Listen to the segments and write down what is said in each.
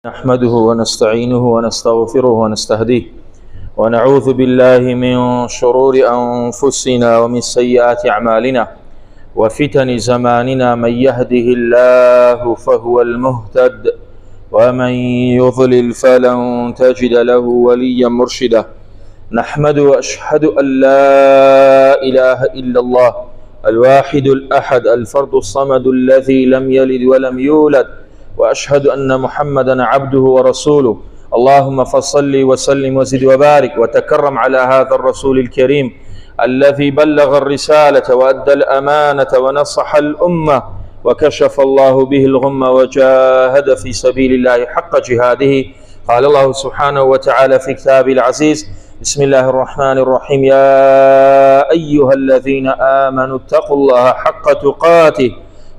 نحمده ونستعينه ونستغفره ونستهديه ونعوذ بالله من شرور أنفسنا ومن سيئات أعمالنا وفتن زماننا. من يهده الله فهو المهتد ومن يضلل فلن تجد له وليا مرشدا. نحمد وأشهد أن لا إله إلا الله الواحد الأحد الفرد الصمد الذي لم يلد ولم يولد، وأشهد أن محمدا عبده ورسوله. اللهم فصل وسلم وزد وبارك وتكرم على هذا الرسول الكريم الذي بلغ الرسالة وأدى الأمانة ونصح الأمة وكشف الله به الغمة وجاهد في سبيل الله حق جهاده. قال الله سبحانه وتعالى في كتابه العزيز: بسم الله الرحمن الرحيم: يا أيها الذين آمنوا اتقوا الله حق تقاته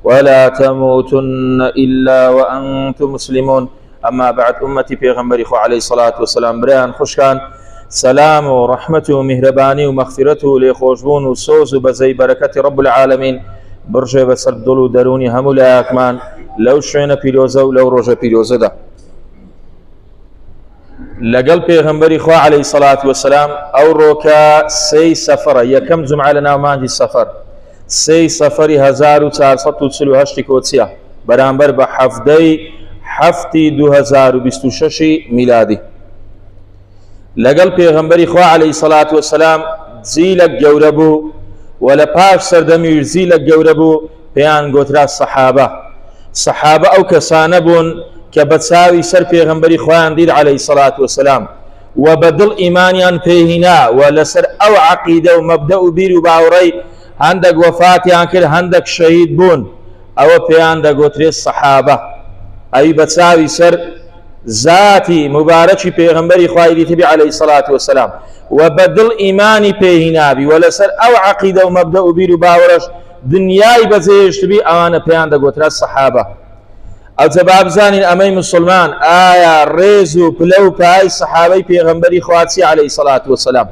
ولا تموتن إلا وأنتم مسلمون. أما بعد، أمتي پیغمبر خو عليه الصلاة والسلام بريان خوشكان، سلام ورحمة ومهرباني ومغفرته لخوشبون وسوز وبزي بركة رب العالمين برجة بسردل ودروني همو لأكمان لو شوين بيروزة ولو رجة بيروزة دا لقل پیغمبر خو عليه الصلاة والسلام أو روكا سي سفر يكم جمعة لنا ومانجي سفر سي سفری 1448 کۆچیە بەرامبەر بە هەفتی 2026 میلادی. لەگەڵ پێغەمبەری خوا عەلەیهی سەڵات وەسەلام جیلێک گەورە بوو و لە پاش سەردەمی جیلێک گەورە بوو پێیان گوترا سەحابە. سەحابە ئەو کەسانە بوون کە بە چاوی سەر پێغەمبەری خۆیان دید عەلەیهی سەڵات وەسەلام و بەدڵ ئیمانیان پێهینا و لەسەر ئەو عەقیدە و مەبدە و بیر و باوەڕەی هەندێک وەفاتیان کرد، هەندێک شەهید بوون، ئەوە پێیان دەگوترێت سەحابە. ئەوی بە چاوی سەر ذاتی مبارەکی پێغەمبەری خوای دیتبی عەلەیهی سەڵات وەسەلام و بەدڵ ئیمانی پێهینابی و لەسەر ئەو عەقیدە و مەبدە و بیر و باوەڕەش دنیای بەجێهێشتبی، ئەوانە پێیان دەگوترا سەحابە. ئەوجە با بزانین ئەمەی مسلمان ئایا ڕێز و پلە و پای سەحابەی پێغەمبەری خوا چییە عەلەیهی سەڵات وەسەلام؟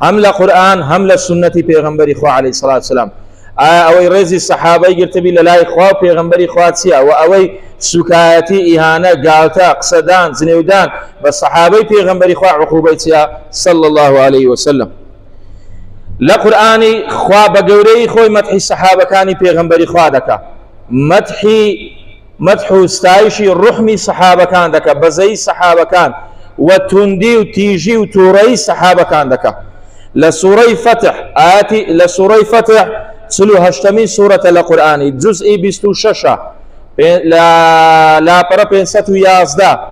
هم لقرآن هم لسنة پیغمبری خوا علیه الصلاة والسلام. اوی رزی صحابه گرتبی للای خوا پیغمبری خوا چیا و اوی سکایتی اهانه گالتا قصدان زنیودان بس صحابه پیغمبری خوا عقوبه چیا صلی الله علیه وسلم. لقرآنی خوا بگوری خوی مدحی صحابه کانی پیغمبری خوا دکا، مدح استایشی رحمی صحابه کان دکا، بزی صحابه کان و تندی و تیجی و توری صحابه کان دکا. لسورة فتح آتي لسورة فتح سلو هشتمين سورة القرآن جزء 26 لا برا 511